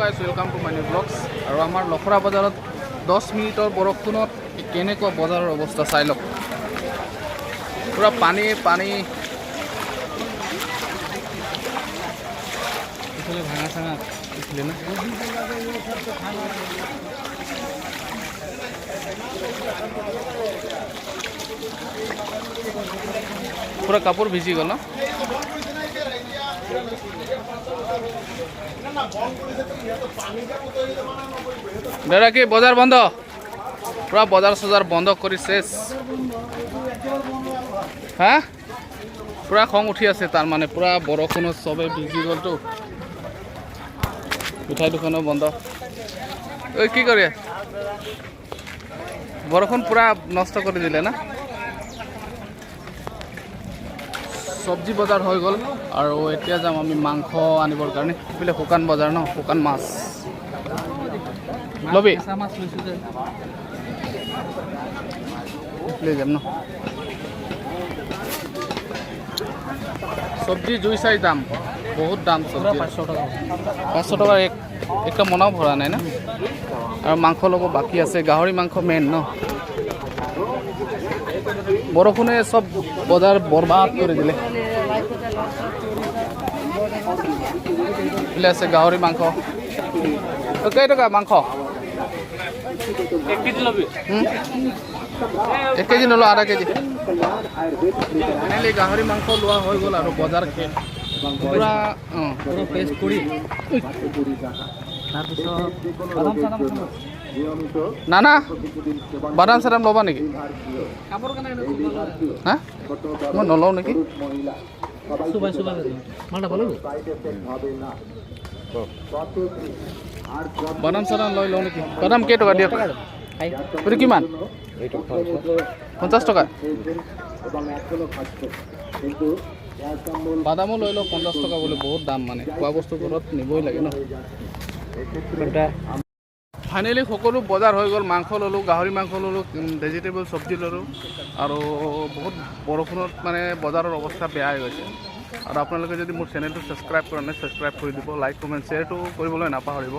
Guys welcome to my new blogs. আৰু আমাৰ লখৰা বজাৰত 10 মিনিটৰ বৰষুণত কেনেকুৱা বজাৰৰ অৱস্থা চাই লওক। পুৰা পানী পানী, এইফালে ভাঙা চাঙা দিছিলে না। পুৰা কাপোৰ ভিজি গ'ল ন। দাদা কি বজাৰ বন্ধ? পুৰা বজাৰ চজাৰ বন্ধ কৰি শেষ। হা পুৰা খং উঠি আছে তাৰ মানে, পুৰা বৰষুণত চবে ভিজি গ'লতো। মিঠাই দোকানো বন্ধ। ঐ কি কৰি বৰষুণ পুৰা নষ্ট কৰি দিলে না। চব্জি বজাৰ হৈ গ'ল আৰু এতিয়া যাম আমি মাংস আনিবৰ কাৰণে। এইফালে শুকান বজাৰ ন, শুকান মাছ লবি লৈ যাম ন। চব্জি জুই চাই দাম, বহুত দাম চব্জি। 500 টকাৰ একটা মনাও ভৰা নাই না। আৰু মাংস ল'ব বাকী আছে, গাহৰি মাংস মেইন ন। বৰষুণে চব বজাৰ বৰবাদ কৰি দিলে। আছে গাহৰি মাংস কেইটকা মাংস? 1 কেজি ল'বি? 1 কেজি নলওঁ, আধা কেজি। ফাইনেলি গাহৰি মাংস লোৱা হৈ গ'ল আৰু বজাৰ শেষ পুৰা পুৰা পেষ্ট কৰি। না না বাদাম চাদাম ল'বা নেকি? হা মই নলওঁ নেকি। বাদাম চাদাম লৈ লওঁ নেকি? বাদাম কেইটকা দিয়ক? এইটো কিমান? 50 টকা। বাদামো লৈ লওঁ 50 টকা বোলে, বহুত দাম মানে। খোৱা বস্তু ঘৰত নিবই লাগে ন। ফাইনেলি সকলো বজাৰ হৈ গ'ল। মাংস ল'লোঁ, গাহৰি মাংস ল'লোঁ, ভেজিটেবল চব্জি ল'লোঁ। আৰু বহুত বৰষুণত মানে বজাৰৰ অৱস্থা বেয়া হৈ গৈছে। আৰু আপোনালোকে যদি মোৰ চেনেলটো ছাবস্ক্ৰাইব কৰা নাই, ছাবস্ক্ৰাইব কৰি দিব। লাইক কমেণ্ট শ্বেয়াৰটো কৰিবলৈ নাপাহৰিব।